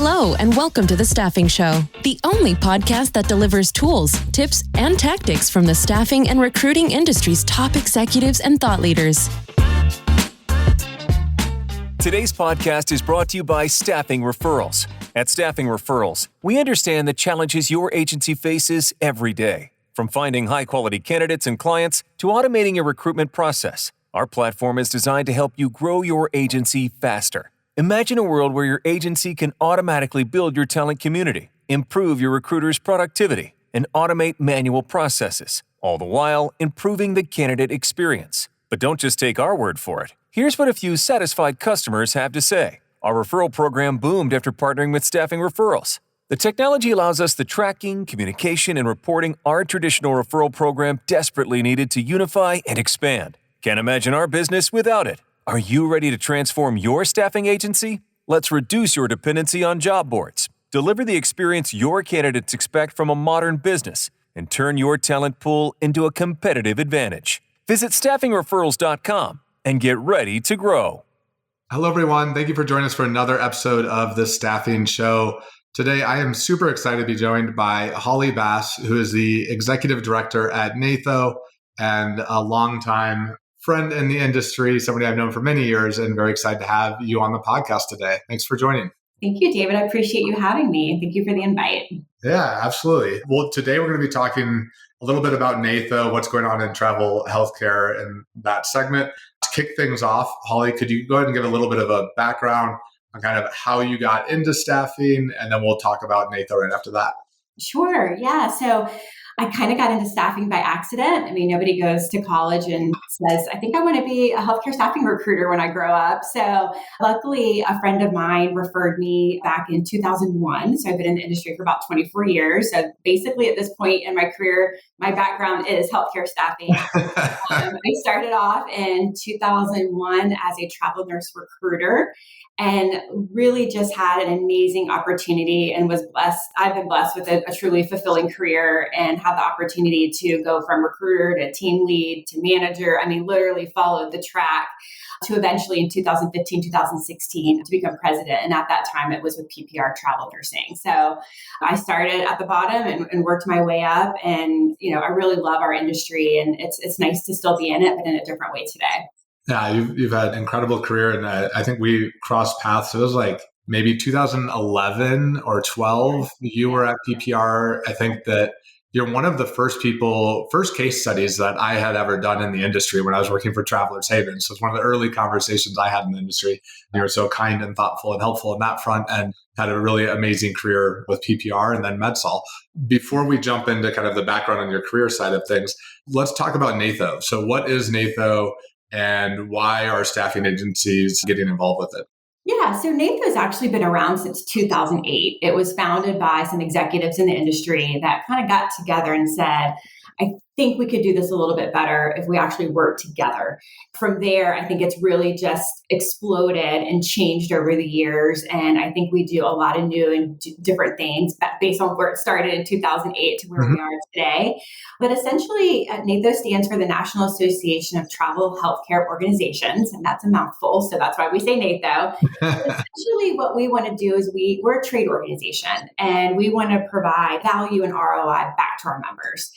Hello, and welcome to The Staffing Show, the only podcast that delivers tools, tips, and tactics from the staffing and recruiting industry's top executives and thought leaders. Today's podcast is brought to you by Staffing Referrals. At Staffing Referrals, we understand the challenges your agency faces every day. From finding high-quality candidates and clients to automating your recruitment process, our platform is designed to help you grow your agency faster. Imagine a world where your agency can automatically build your talent community, improve your recruiters' productivity, and automate manual processes, all the while improving the candidate experience. But don't just take our word for it. Here's what a few satisfied customers have to say. Our referral program boomed after partnering with Staffing Referrals. The technology allows us the tracking, communication, and reporting our traditional referral program desperately needed to unify and expand. Can't imagine our business without it. Are you ready to transform your staffing agency? Let's reduce your dependency on job boards, deliver the experience your candidates expect from a modern business, and turn your talent pool into a competitive advantage. Visit staffingreferrals.com and get ready to grow. Hello, everyone. Thank you for joining us for another episode of The Staffing Show. Today, I am super excited to be joined by Holly Bass, who is the Executive Director at NATHO and a longtime friend in the industry, somebody I've known for many years, and very excited to have you on the podcast today. Thanks for joining. Thank you, David. I appreciate you having me. Thank you for the invite. Yeah, absolutely. Well, today we're going to be talking a little bit about NATHO, what's going on in travel healthcare and that segment. To kick things off, Holly, could you go ahead and give a little bit of a background on kind of how you got into staffing, and then we'll talk about NATHO right after that. Sure. Yeah. So I kind of got into staffing by accident. I mean, nobody goes to college and says, I think I want to be a healthcare staffing recruiter when I grow up. So luckily, a friend of mine referred me back in 2001. So I've been in the industry for about 24 years. So basically at this point in my career, my background is healthcare staffing. I started off in 2001 as a travel nurse recruiter and really just had an amazing opportunity and was blessed. I've been blessed with a truly fulfilling career and had the opportunity to go from recruiter to team lead to manager. I mean, literally followed the track to eventually in 2015, 2016 to become president. And at that time, it was with PPR Travel Nursing. So I started at the bottom and worked my way up. And, you know, I really love our industry and it's nice to still be in it, but in a different way today. Yeah, you've had an incredible career. And I think we crossed paths. It was like maybe 2011 or 12. You were at PPR. I think that you're one of the first case studies that I had ever done in the industry when I was working for Travelers Haven. So it's one of the early conversations I had in the industry. You were so kind and thoughtful and helpful in that front and had a really amazing career with PPR and then MedSol. Before we jump into kind of the background on your career side of things, let's talk about NATHO. So what is NATHO and why are staffing agencies getting involved with it? Yeah, so NATHO has actually been around since 2008. It was founded by some executives in the industry that kind of got together and said, I think we could do this a little bit better if we actually work together. From there, I think it's really just exploded and changed over the years. And I think we do a lot of new and different things based on where it started in 2008 to where we are today. But essentially, NATHO stands for the National Association of Travel Healthcare Organizations, and that's a mouthful, so that's why we say NATHO. Essentially, what we want to do is we're a trade organization, and we want to provide value and ROI back to our members.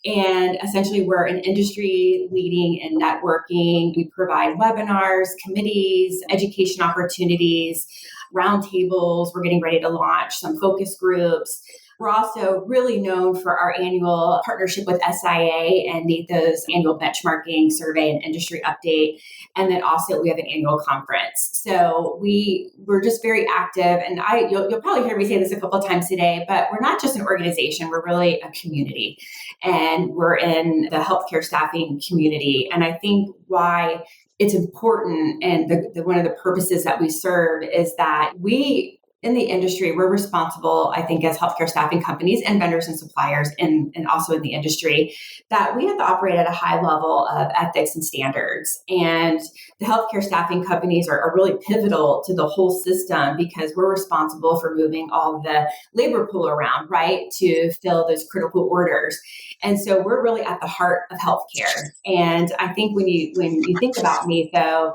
And essentially, we're an industry leading in networking. We provide webinars, committees, education opportunities, roundtables. We're getting ready to launch some focus groups. We're also really known for our annual partnership with SIA and NATHO's annual benchmarking survey and industry update. And then also we have an annual conference. So we're just very active. And you'll probably hear me say this a couple of times today, but we're not just an organization, we're really a community. And we're in the healthcare staffing community. And I think why it's important and one of the purposes that we serve is that we in the industry, we're responsible, I think, as healthcare staffing companies and vendors and suppliers and also in the industry, that we have to operate at a high level of ethics and standards. And the healthcare staffing companies are really pivotal to the whole system because we're responsible for moving all the labor pool around, right, to fill those critical orders. And so we're really at the heart of healthcare. And I think when you think about NATHO,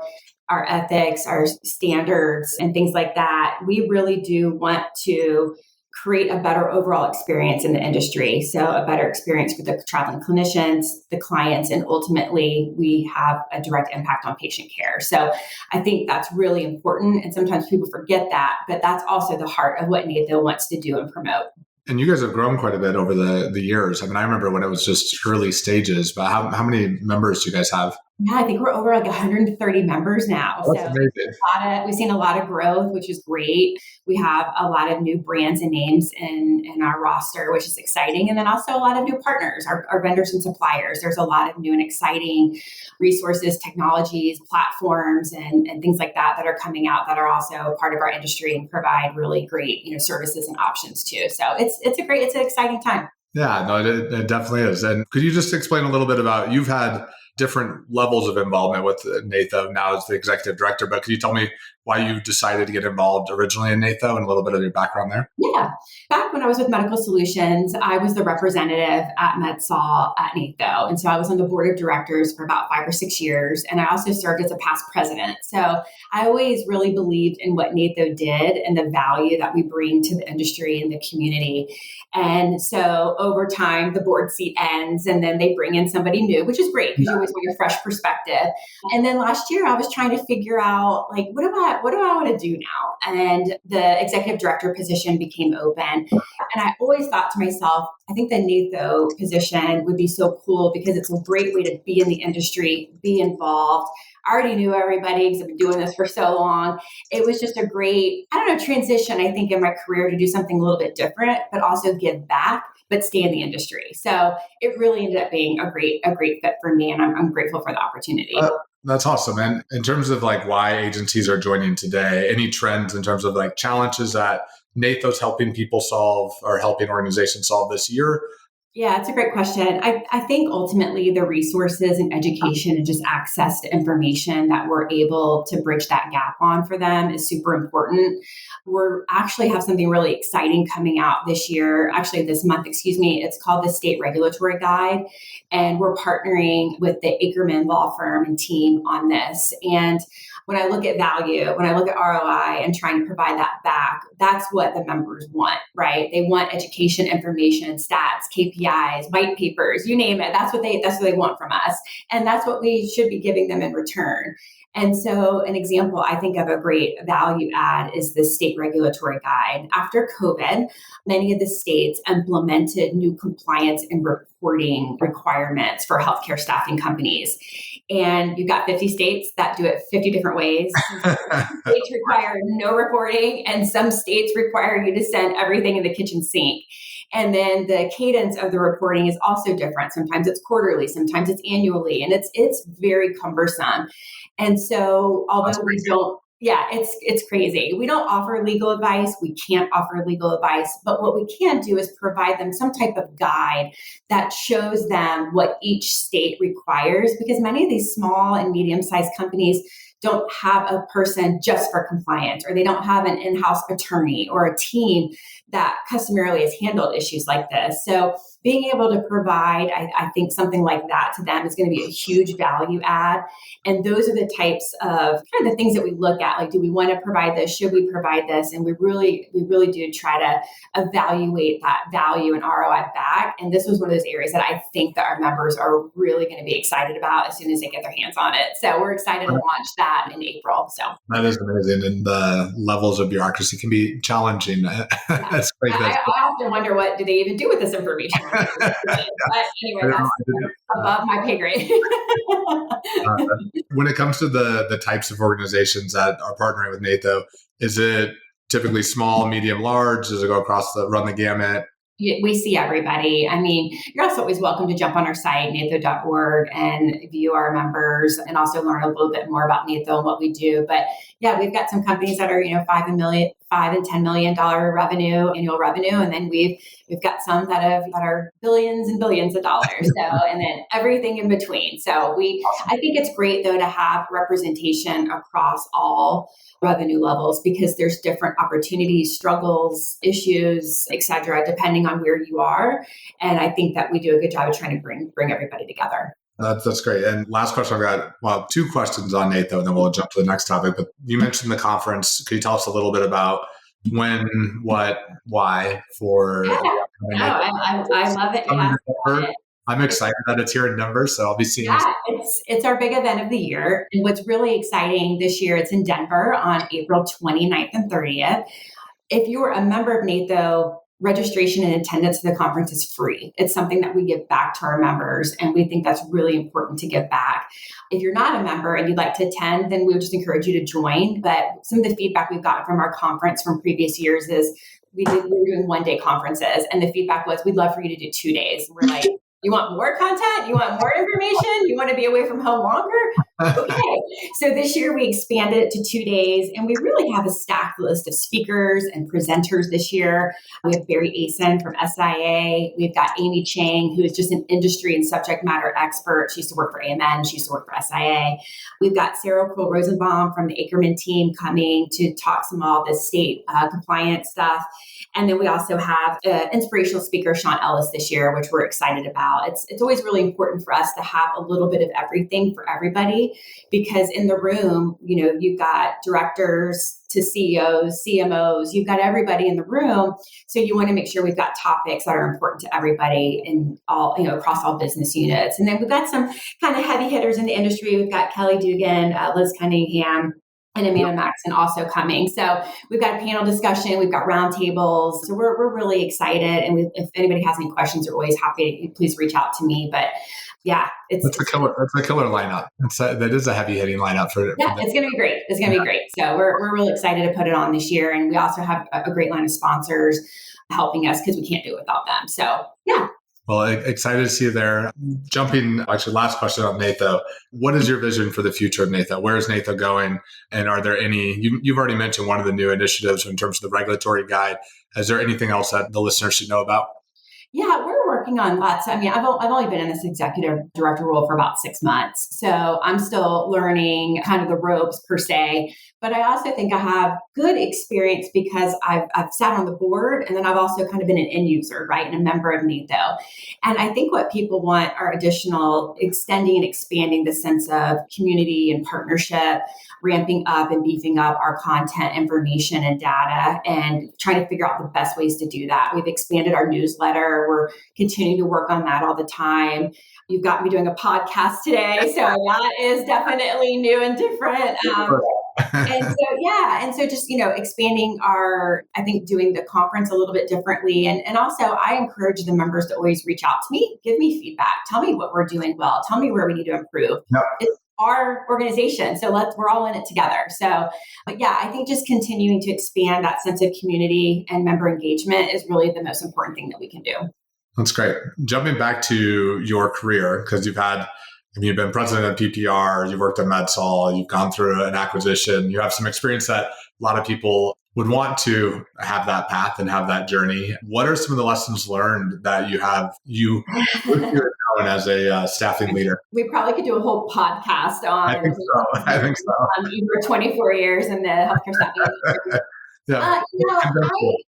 our ethics, our standards, and things like that, we really do want to create a better overall experience in the industry. So a better experience for the traveling clinicians, the clients, and ultimately we have a direct impact on patient care. So I think that's really important. And sometimes people forget that, but that's also the heart of what NATHO wants to do and promote. And you guys have grown quite a bit over the years. I mean, I remember when it was just early stages, but how many members do you guys have? Yeah, I think we're over like 130 members now. That's amazing. We've seen a lot of growth, which is great. We have a lot of new brands and names in our roster, which is exciting. And then also a lot of new partners, our vendors and suppliers. There's a lot of new and exciting resources, technologies, platforms, and things like that that are coming out that are also part of our industry and provide really great, services and options too. So it's an exciting time. Yeah, no, it definitely is. And could you just explain a little bit about, you've had different levels of involvement with NATHO now as the executive director, but could you tell me why you decided to get involved originally in NATHO and a little bit of your background there? Yeah. Back when I was with Medical Solutions, I was the representative at MedSol at NATHO. And so I was on the board of directors for about 5 or 6 years. And I also served as a past president. So I always really believed in what NATHO did and the value that we bring to the industry and the community. And so over time, the board seat ends and then they bring in somebody new, which is great because you always want a fresh perspective. And then last year I was trying to figure out, like, what do I want to do now? And the executive director position became open. And I always thought to myself, I think the NATHO position would be so cool because it's a great way to be in the industry, be involved. I already knew everybody because I've been doing this for so long. It was just a great, transition, I think, in my career to do something a little bit different, but also give back, but stay in the industry. So it really ended up being a great fit for me. And I'm grateful for the opportunity. That's awesome. And in terms of like why agencies are joining today, any trends in terms of like challenges that NATHO's helping people solve or helping organizations solve this year? Yeah, it's a great question. I think ultimately the resources and education and just access to information that we're able to bridge that gap on for them is super important. We're actually have something really exciting coming out this month, It's called the State Regulatory Guide. And we're partnering with the Ackerman law firm and team on this. And when I look at value, when I look at ROI and trying to provide that back, that's what the members want, right? They want education, information, stats, KPIs, white papers, you name it. That's what they want from us. And that's what we should be giving them in return. And so an example I think of a great value add is the State Regulatory Guide. After COVID, many of the states implemented new compliance and reporting requirements for healthcare staffing companies. And you've got 50 states that do it 50 different ways. States require no reporting, and some states require you to send everything in the kitchen sink. And then the cadence of the reporting is also different. Sometimes it's quarterly, sometimes it's annually, and it's very cumbersome. And so although we don't, it's crazy. We don't offer legal advice. We can't offer legal advice. But what we can do is provide them some type of guide that shows them what each state requires, because many of these small and medium-sized companies don't have a person just for compliance, or they don't have an in-house attorney or a team that customarily has handled issues like this. So being able to provide, I think something like that to them is going to be a huge value add. And those are the types of kind of the things that we look at, like, do we want to provide this? Should we provide this? And we really do try to evaluate that value and ROI back. And this was one of those areas that I think that our members are really going to be excited about as soon as they get their hands on it. So we're excited to launch that in April. So that is amazing. And the levels of bureaucracy can be challenging. That's great. I often wonder, what do they even do with this information? But anyway, that's above my pay grade. When it comes to the types of organizations that are partnering with NATHO, is it typically small, medium, large? Does it go run the gamut? We see everybody. I mean, you're also always welcome to jump on our site, natho.org, and view our members and also learn a little bit more about NATHO and what we do. But yeah, we've got some companies that are, $5 and $10 million annual revenue. And then we've got some that are billions and billions of dollars. So, and then everything in between. So I think it's great though to have representation across all revenue levels, because there's different opportunities, struggles, issues, et cetera, depending on where you are. And I think that we do a good job of trying to bring everybody together. That's great. And last question I've got, well, two questions on NATHO, and then we'll jump to the next topic. But you mentioned the conference. Could you tell us a little bit about when, what, why for Yeah. the upcoming No, NATHO? I love it. You asked about it. I'm excited that it's here in Denver, so I'll be seeing you. Yeah, it's our big event of the year. And what's really exciting this year, it's in Denver on April 29th and 30th. If you're a member of NATHO, registration and attendance to the conference is free. It's something that we give back to our members, and we think that's really important to give back. If you're not a member and you'd like to attend, then we would just encourage you to join. But some of the feedback we've gotten from our conference from previous years is we were doing one-day conferences, and the feedback was, we'd love for you to do 2 days. We're like, you want more content? You want more information? You want to be away from home longer? Okay. So this year we expanded it to 2 days, and we really have a stacked list of speakers and presenters this year. We have Barry Asen from SIA. We've got Amy Chang, who is just an industry and subject matter expert. She used to work for AMN. She used to work for SIA. We've got Sarah Cole Rosenbaum from the Ackerman team coming to talk some all this state compliance stuff. And then we also have inspirational speaker Sean Ellis this year, which we're excited about. It's always really important for us to have a little bit of everything for everybody, because in the room, you've got directors to CEOs, CMOs, you've got everybody in the room. So you want to make sure we've got topics that are important to everybody in all, across all business units. And then we've got some kind of heavy hitters in the industry. We've got Kelly Dugan, Liz Cunningham, and Amanda Maxon also coming. So we've got a panel discussion, we've got roundtables. So we're really excited. And if anybody has any questions, we're always happy to please reach out to me. But yeah, it's a killer lineup. That is a heavy hitting lineup for it's going to be great. It's going to be great. So we're really excited to put it on this year. And we also have a great line of sponsors helping us, because we can't do it without them. So yeah. Well, excited to see you there. Last question on NATHO. What is your vision for the future of NATHO? Where is NATHO going? And are there any, you've already mentioned one of the new initiatives in terms of the regulatory guide. Is there anything else that the listeners should know about? Yeah, we're working on lots. I mean, I've only been in this executive director role for about 6 months. So I'm still learning kind of the ropes per se. But I also think I have good experience because I've sat on the board, and then I've also kind of been an end user, right? And a member of NATHO. And I think what people want are additional extending and expanding the sense of community and partnership, ramping up and beefing up our content, information, and data, and trying to figure out the best ways to do that. We've expanded our newsletter. We're continuing to work on that all the time. You've got me doing a podcast today, so that is definitely new and different. And so just, expanding I think doing the conference a little bit differently. And also I encourage the members to always reach out to me, give me feedback, tell me what we're doing well, tell me where we need to improve. Yep. It's our organization, so we're all in it together. So, but yeah, I think just continuing to expand that sense of community and member engagement is really the most important thing that we can do. That's great. Jumping back to your career, because you've been president of PPR, you've worked at MedSol, you've gone through an acquisition, you have some experience that a lot of people would want to have that path and have that journey. What are some of the lessons learned that you as a staffing leader? We probably could do a whole podcast on. I think so. You were 24 years in the healthcare staffing industry. Yeah.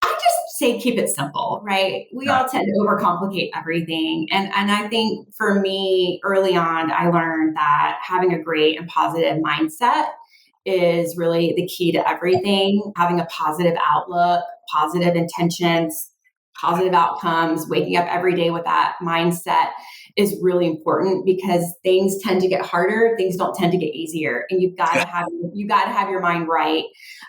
I just say keep it simple, right? We all tend to overcomplicate everything. And I think for me, early on, I learned that having a great and positive mindset is really the key to everything. Having a positive outlook, positive intentions, positive outcomes, waking up every day with that mindset is really important, because things tend to get harder. Things don't tend to get easier. And you've got to have your mind right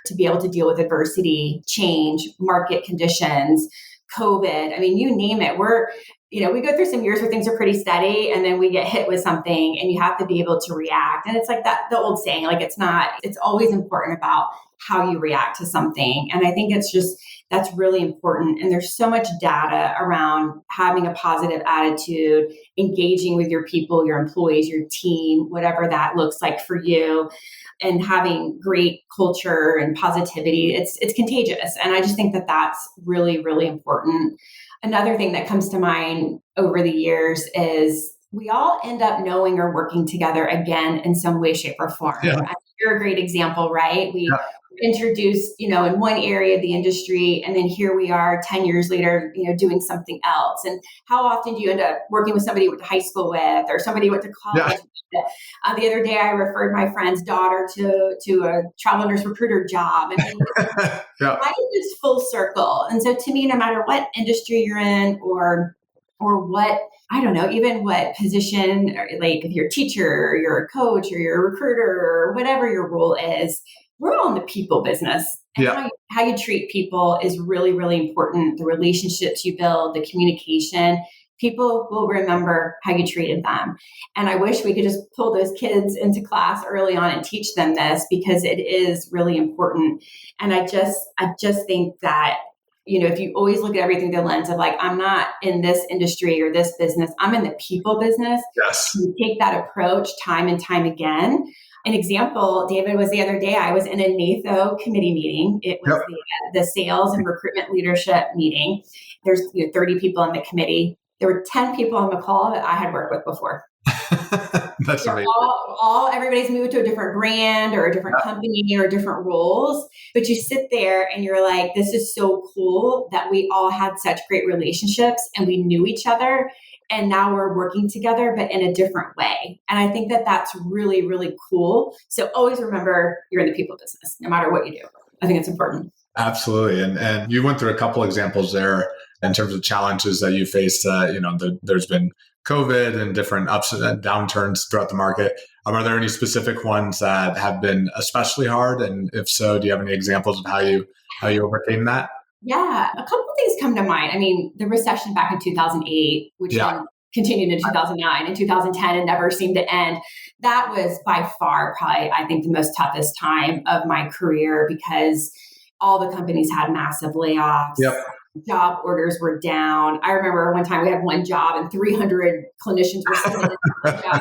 to be able to deal with adversity, change, market conditions, COVID. I mean, you name it. We go through some years where things are pretty steady, and then we get hit with something, and you have to be able to react. And it's like the old saying, it's always important about how you react to something. And I think that's really important. And there's so much data around having a positive attitude, engaging with your people, your employees, your team, whatever that looks like for you, and having great culture and positivity. It's contagious. And I just think that that's really, really important. Another thing that comes to mind over the years is we all end up knowing or working together again in some way, shape, or form. Yeah. You're a great example, right? We introduced, in one area of the industry, and then here we are 10 years later, doing something else. And how often do you end up working with somebody you went to high school with or somebody you went to college with? The other day, I referred my friend's daughter to a travel nurse recruiter job. I mean, why is this full circle? And so to me, no matter what industry you're in or what, I don't know, even what position, like if you're a teacher or you're a coach or you're a recruiter or whatever your role is, we're all in the people business. And how you treat people is really, really important. The relationships you build, the communication, people will remember how you treated them. And I wish we could just pull those kids into class early on and teach them this, because it is really important. And I just think that, if you always look at everything through the lens of like, I'm not in this industry or this business, I'm in the people business. Yes. You take that approach time and time again. An example, David, was the other day, I was in a NATHO committee meeting. It was the sales and recruitment leadership meeting. There's 30 people on the committee. There were 10 people on the call that I had worked with before. That's amazing. Everybody's moved to a different brand or a different company or different roles, but you sit there and you're like, this is so cool that we all had such great relationships and we knew each other. And now we're working together, but in a different way. And I think that that's really, really cool. So always remember you're in the people business, no matter what you do. I think it's important. Absolutely. And you went through a couple examples there in terms of challenges that you faced. There's been COVID and different ups and downturns throughout the market. Are there any specific ones that have been especially hard? And if so, do you have any examples of how you overcame that? Yeah, a couple of things come to mind. I mean, the recession back in 2008, which then continued in 2009 and 2010 and never seemed to end. That was by far probably, I think, the most toughest time of my career, because all the companies had massive layoffs. Job orders were down. I remember one time we had one job and 300 clinicians were sitting in the job.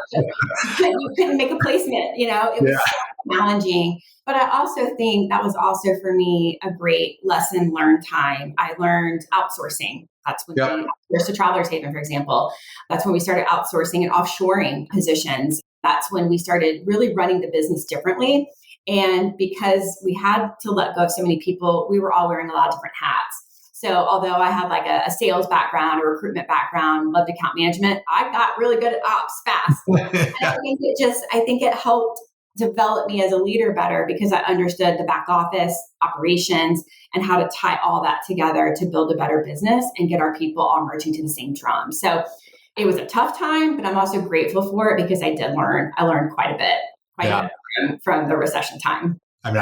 So you couldn't make a placement. It was so challenging. But I also think that was also for me a great lesson learned time. I learned outsourcing. That's when we outsourced to Travelers Haven, for example. That's when we started outsourcing and offshoring positions. That's when we started really running the business differently. And because we had to let go of so many people, we were all wearing a lot of different hats. So although I had like a sales background, a recruitment background, loved account management, I got really good at ops fast. And I think it helped develop me as a leader better, because I understood the back office operations and how to tie all that together to build a better business and get our people all marching to the same drum. So it was a tough time, but I'm also grateful for it because I did learn. I learned quite a bit from the recession time. I mean,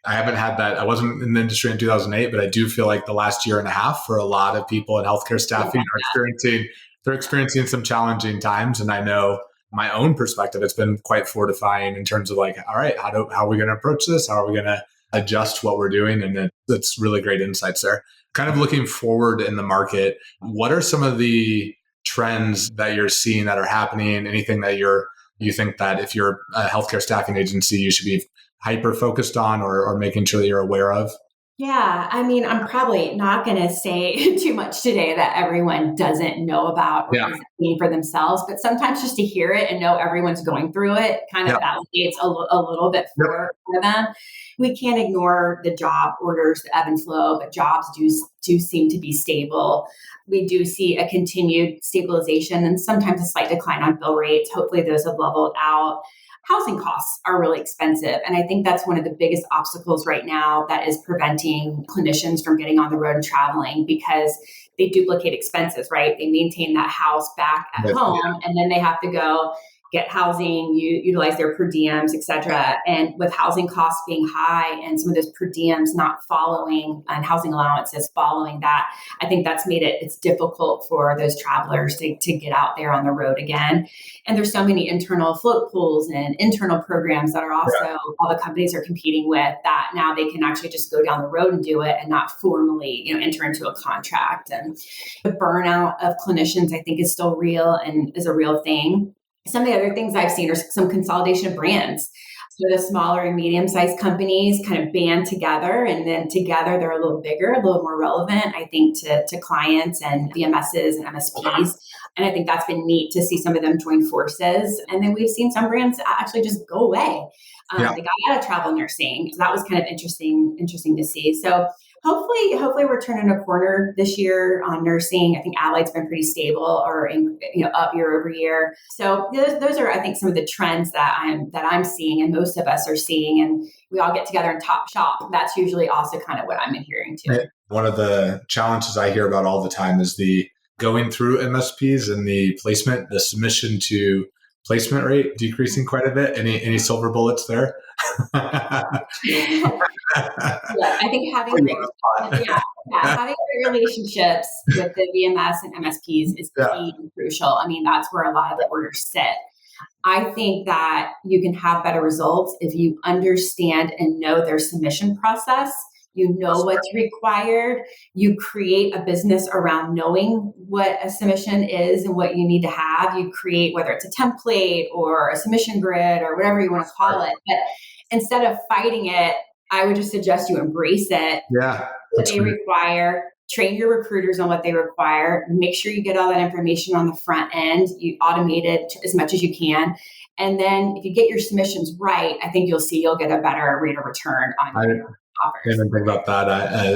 I haven't had that. I wasn't in the industry in 2008, but I do feel like the last year and a half for a lot of people in healthcare staffing they're experiencing some challenging times. And I know my own perspective, it's been quite fortifying in terms of like, all right, how are we going to approach this? How are we going to adjust what we're doing? And that's really great insights there. Kind of looking forward in the market, what are some of the trends that you're seeing that are happening? Anything that you think that if you're a healthcare staffing agency, you should be hyper focused on or making sure that you're aware of? Yeah, I mean, I'm probably not going to say too much today that everyone doesn't know about or isn't seeing for themselves, but sometimes just to hear it and know everyone's going through it kind of validates a little bit for them. We can't ignore the job orders, the ebb and flow, but jobs do seem to be stable. We do see a continued stabilization and sometimes a slight decline on bill rates. Hopefully those have leveled out. Housing costs are really expensive. And I think that's one of the biggest obstacles right now that is preventing clinicians from getting on the road and traveling, because they duplicate expenses, right? They maintain that house back at home and then they have to go get housing, utilize their per diems, et cetera. And with housing costs being high and some of those per diems not following and housing allowances following that, I think that's made it's difficult for those travelers to get out there on the road again. And there's so many internal float pools and internal programs that are also all the companies are competing with, that now they can actually just go down the road and do it and not formally, enter into a contract. And the burnout of clinicians, I think, is still real and is a real thing. Some of the other things I've seen are some consolidation of brands. So the smaller and medium-sized companies kind of band together, and then together they're a little bigger, a little more relevant, I think, to clients and VMSs and MSPs. And I think that's been neat to see some of them join forces. And then we've seen some brands actually just go away. They got out of travel nursing. So that was kind of interesting to see. So hopefully we're turning a corner this year on nursing. I think Allied's been pretty stable or up year over year. So those are, I think, some of the trends that I'm seeing and most of us are seeing. And we all get together and top shop. That's usually also kind of what I'm adhering to. One of the challenges I hear about all the time is the going through MSPs and the submission to placement rate decreasing quite a bit. Any silver bullets there? I think having great relationships with the VMS and MSPs is key and crucial. I mean, that's where a lot of the orders sit. I think that you can have better results if you understand and know their submission process. You know what's required. You create a business around knowing what a submission is and what you need to have. You create, whether it's a template or a submission grid or whatever you want to call it. But instead of fighting it, I would just suggest you embrace it. Yeah. What they require. Train your recruiters on what they require. Make sure you get all that information on the front end. You automate it as much as you can. And then if you get your submissions right, I think you'll get a better rate of return on your offers. I didn't think about that.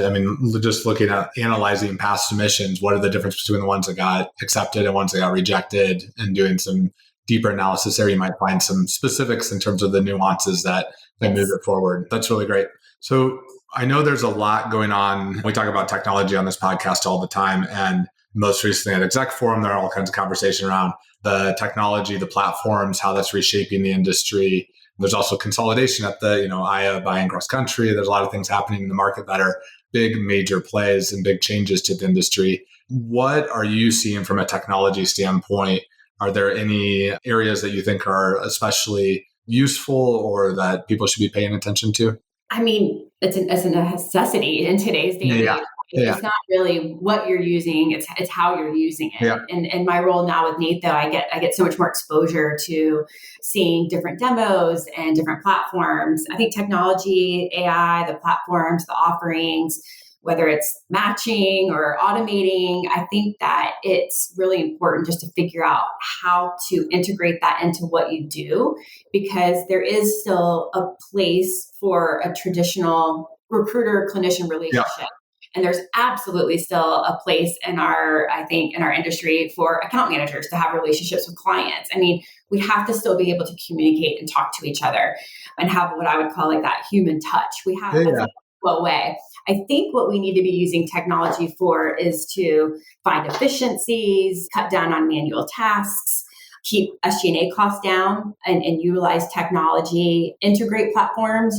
I mean, just looking at analyzing past submissions, what are the difference between the ones that got accepted and ones that got rejected, and doing some deeper analysis there, you might find some specifics in terms of the nuances that move it forward. That's really great. So I know there's a lot going on. We talk about technology on this podcast all the time. And most recently at Exec Forum, there are all kinds of conversation around the technology, the platforms, how that's reshaping the industry. There's also consolidation at the, IA buying cross country. There's a lot of things happening in the market that are big, major plays and big changes to the industry. What are you seeing from a technology standpoint? Are there any areas that you think are especially useful or that people should be paying attention to? I mean, it's a necessity in today's day and age. It's not really what you're using; it's how you're using it. Yeah. And in my role now with NATHO, I get so much more exposure to seeing different demos and different platforms. I think technology, AI, the platforms, the offerings, whether it's matching or automating, I think that it's really important just to figure out how to integrate that into what you do, because there is still a place for a traditional recruiter-clinician relationship. Yeah. And there's absolutely still a place in our industry for account managers to have relationships with clients. I mean, we have to still be able to communicate and talk to each other and have what I would call like that human touch. We have go away. I think what we need to be using technology for is to find efficiencies, cut down on manual tasks, keep SG&A costs down, and utilize technology, integrate platforms.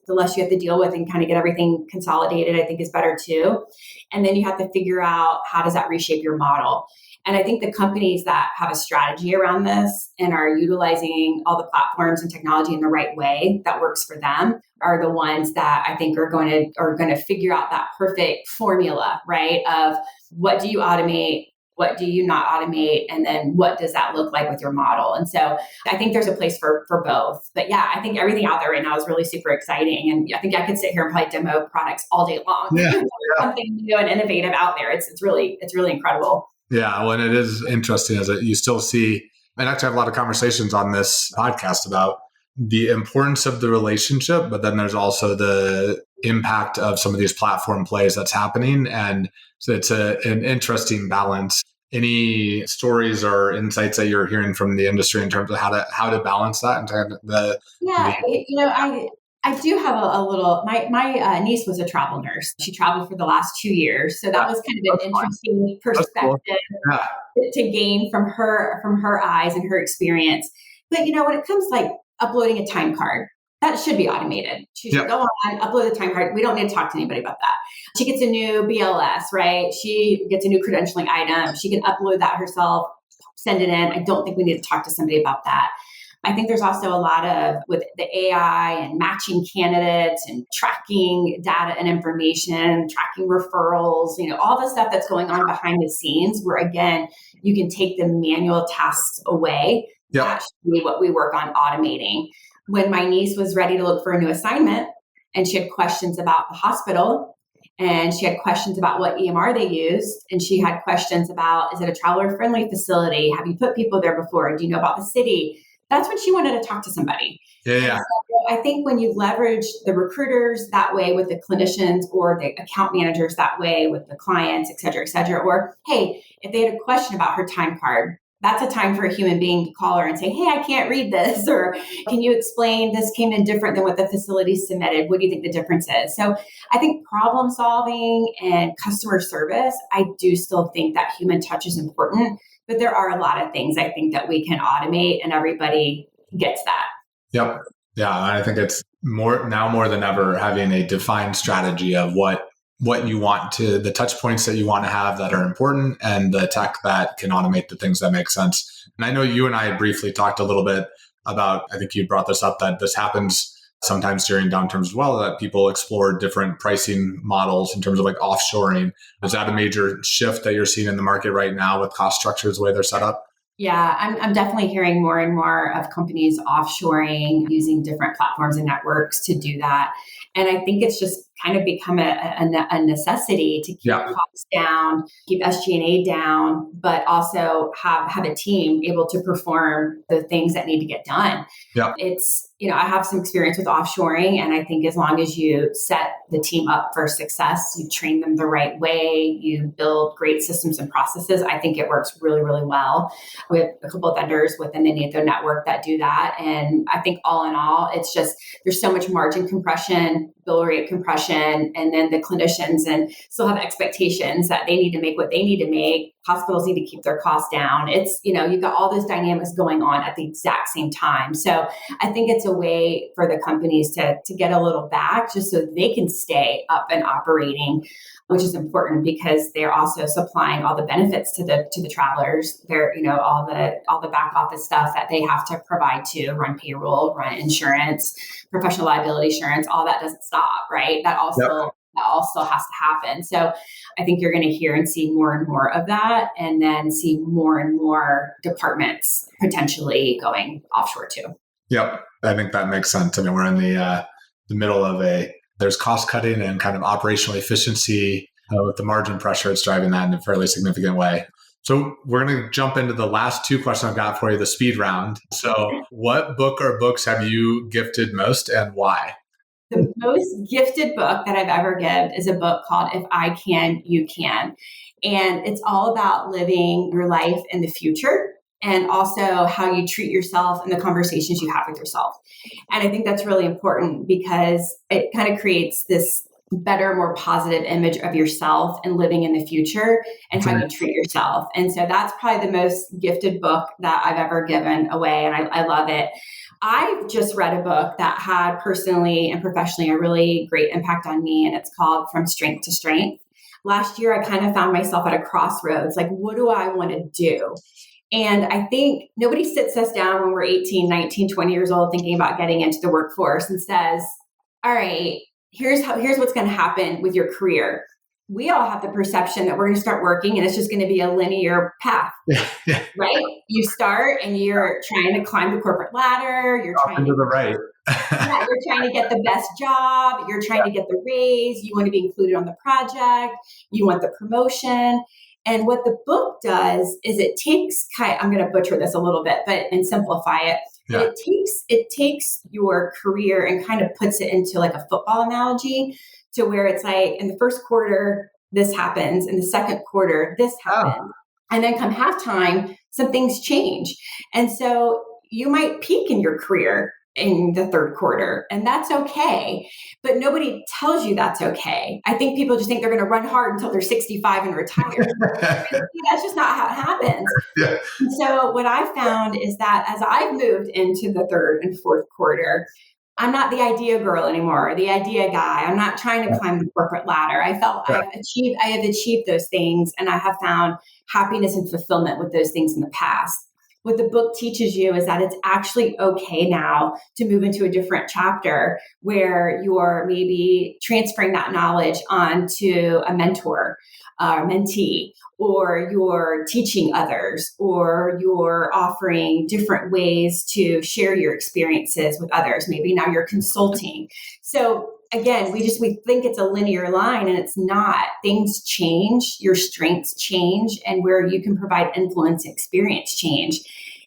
The less you have to deal with and kind of get everything consolidated, I think is better too. And then you have to figure out how does that reshape your model. And I think the companies that have a strategy around this and are utilizing all the platforms and technology in the right way that works for them are the ones that I think are going to figure out that perfect formula, right? Of what do you automate, what do you not automate, and then what does that look like with your model? And so I think there's a place for both. But yeah, I think everything out there right now is really super exciting. And I think I could sit here and probably demo products all day long. Yeah. Something new and innovative out there. It's really incredible. Yeah, well, and it is interesting as you still see, and actually have a lot of conversations on this podcast about the importance of the relationship, but then there's also the impact of some of these platform plays that's happening. And so it's an interesting balance. Any stories or insights that you're hearing from the industry in terms of how to balance that? I do have a little, my niece was a travel nurse. She traveled for the last 2 years. So that was kind of an interesting perspective to gain from her eyes and her experience. But, when it comes like uploading a time card, that should be automated. She should go on, upload the time card. We don't need to talk to anybody about that. She gets a new BLS, right? She gets a new credentialing item. She can upload that herself, send it in. I don't think we need to talk to somebody about that. I think there's also a lot of, with the AI and matching candidates and tracking data and information, tracking referrals, all the stuff that's going on behind the scenes where, again, you can take the manual tasks away. Yep. That should be what we work on automating. When my niece was ready to look for a new assignment and she had questions about the hospital and she had questions about what EMR they used. And she had questions about, is it a traveler friendly facility? Have you put people there before? Do you know about the city? That's when she wanted to talk to somebody. Yeah. So I think when you leverage the recruiters that way with the clinicians, or the account managers that way with the clients, et cetera, or hey, if they had a question about her time card, that's a time for a human being to call her and say, hey, I can't read this, or can you explain this came in different than what the facility submitted? What do you think the difference is? So I think problem solving and customer service, I do still think that human touch is important, but there are a lot of things I think that we can automate, and everybody gets that. Yep. Yeah. I think it's more than ever having a defined strategy of what you want to, the touch points that you want to have that are important, and the tech that can automate the things that make sense. And I know you and I had briefly talked a little bit about, I think you brought this up, that this happens sometimes during downturns as well, that people explore different pricing models in terms of like offshoring. Is that a major shift that you're seeing in the market right now with cost structures, the way they're set up? Yeah, I'm definitely hearing more and more of companies offshoring, using different platforms and networks to do that. And I think it's just kind of become a necessity to keep costs down, keep SG&A down, but also have a team able to perform the things that need to get done. Yeah. It's, I have some experience with offshoring, and I think as long as you set the team up for success, you train them the right way, you build great systems and processes, I think it works really, really well. We have a couple of vendors within the NATHO network that do that. And I think all in all, it's just, there's so much margin compression, bill rate compression, and then the clinicians and still have expectations that they need to make what they need to make. Hospitals need to keep their costs down. It's, you've got all those dynamics going on at the exact same time. So I think it's a way for the companies to get a little back just so they can stay up and operating, which is important because they're also supplying all the benefits to the travelers. They're, all the back office stuff that they have to provide to run payroll, run insurance, professional liability insurance, all that doesn't stop, right? That all still has to happen. So I think you're going to hear and see more and more of that, and then see more and more departments potentially going offshore too. Yep. I think that makes sense. I mean, we're in the middle of there's cost cutting and kind of operational efficiency with the margin pressure. It's driving that in a fairly significant way. So we're going to jump into the last two questions I've got for you, the speed round. So what book or books have you gifted most, and why? The most gifted book that I've ever given is a book called If I Can, You Can. And it's all about living your life in the future, and also how you treat yourself and the conversations you have with yourself. And I think that's really important because it kind of creates this better, more positive image of yourself and living in the future and how you treat yourself. And so that's probably the most gifted book that I've ever given away. And I love it. I've just read a book that had personally and professionally a really great impact on me, and it's called From Strength to Strength. Last year, I kind of found myself at a crossroads, like, what do I want to do? And I think nobody sits us down when we're 18, 19, 20 years old thinking about getting into the workforce and says, all right, here's what's going to happen with your career. We all have the perception that we're going to start working and it's just going to be a linear path, right? You start and you're trying to climb the corporate ladder. You're trying to the right. You're trying to get the best job. You're trying to get the raise. You want to be included on the project. You want the promotion. And what the book does is it takes I'm going to butcher this a little bit, and simplify it. Yeah. It takes your career and kind of puts it into like a football analogy, to where it's like in the first quarter, this happens. In the second quarter, this happens. And then come halftime, some things change. And so you might peak in your career in the third quarter, and that's okay. But nobody tells you that's okay. I think people just think they're going to run hard until they're 65 and retire. That's just not how it happens. Yeah. And so what I found is that as I've moved into the third and fourth quarter, I'm not the idea girl anymore, the idea guy. I'm not trying to climb the corporate ladder. I felt I have achieved those things, and I have found happiness and fulfillment with those things in the past. What the book teaches you is that it's actually okay now to move into a different chapter where you're maybe transferring that knowledge onto a mentor, a mentee, or you're teaching others, or you're offering different ways to share your experiences with others. Maybe now you're consulting. So again, we think it's a linear line, and it's not. Things change, your strengths change, and where you can provide influence and experience change.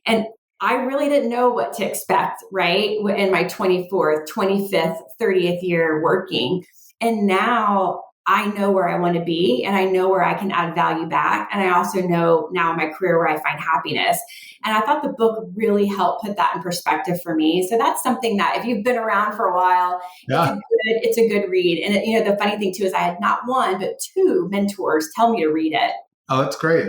And I really didn't know what to expect, right? In my 24th, 25th, 30th year working. And now I know where I want to be, and I know where I can add value back. And I also know now in my career where I find happiness. And I thought the book really helped put that in perspective for me. So that's something that if you've been around for a while, it's a good read. And the funny thing too is I had not one, but two mentors tell me to read it. Oh, that's great.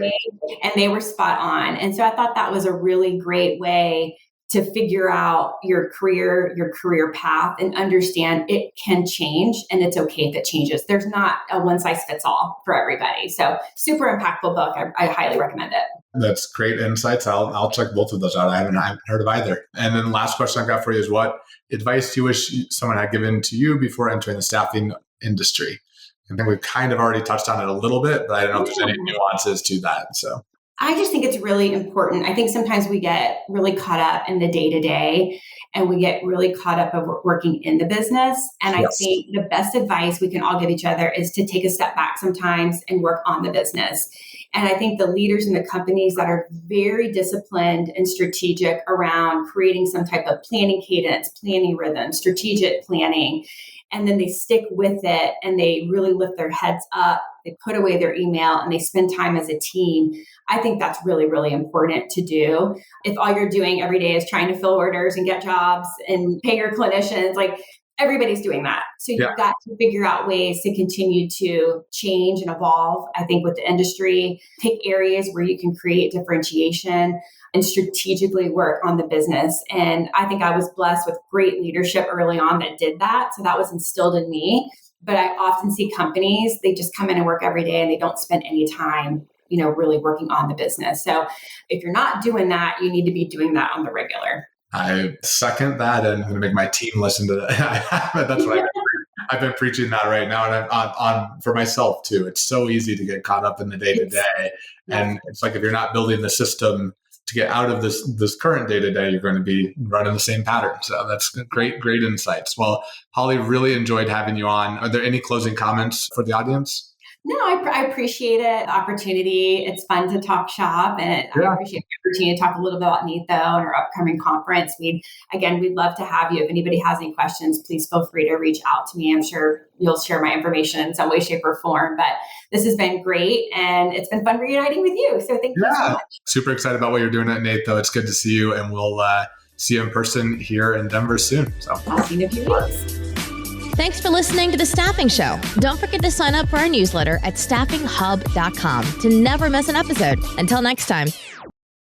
And they were spot on. And so I thought that was a really great way to figure out your career path, and understand it can change, and it's okay if it changes. There's not a one size fits all for everybody. So super impactful book. I highly recommend it. That's great insights. I'll check both of those out. I haven't heard of either. And then the last question I've got for you is, what advice do you wish someone had given to you before entering the staffing industry? I think we've kind of already touched on it a little bit, but I don't know if there's any nuances to that. So I just think it's really important. I think sometimes we get really caught up in the day-to-day, and we get really caught up of working in the business. And I think the best advice we can all give each other is to take a step back sometimes and work on the business. And I think the leaders in the companies that are very disciplined and strategic around creating some type of planning cadence, planning rhythm, strategic planning, and then they stick with it and they really lift their heads up, they put away their email, and they spend time as a team. I think that's really, really important to do. If all you're doing every day is trying to fill orders and get jobs and pay your clinicians, like everybody's doing that. So you've got to figure out ways to continue to change and evolve. I think with the industry, pick areas where you can create differentiation and strategically work on the business. And I think I was blessed with great leadership early on that did that. So that was instilled in me. But I often see companies, they just come in and work every day and they don't spend any time, really working on the business. So if you're not doing that, you need to be doing that on the regular. I second that, and I'm going to make my team listen to that. That's what I've been preaching that right now, and I'm on for myself too. It's so easy to get caught up in the day-to-day. And it's like, if you're not building the system to get out of this current day-to-day, you're going to be running the same pattern. So that's great insights. Well, Holly, really enjoyed having you on. Are there any closing comments for the audience? No, I appreciate it, the opportunity. It's fun to talk shop, and I appreciate the opportunity to talk a little bit about NATHO and our upcoming conference. We'd love to have you. If anybody has any questions, please feel free to reach out to me. I'm sure you'll share my information in some way, shape, or form. But this has been great, and it's been fun reuniting with you. So thank you so much. Super excited about what you're doing at NATHO. It's good to see you, and we'll see you in person here in Denver soon. So I'll see you in a few weeks. Thanks for listening to The Staffing Show. Don't forget to sign up for our newsletter at staffinghub.com to never miss an episode. Until next time.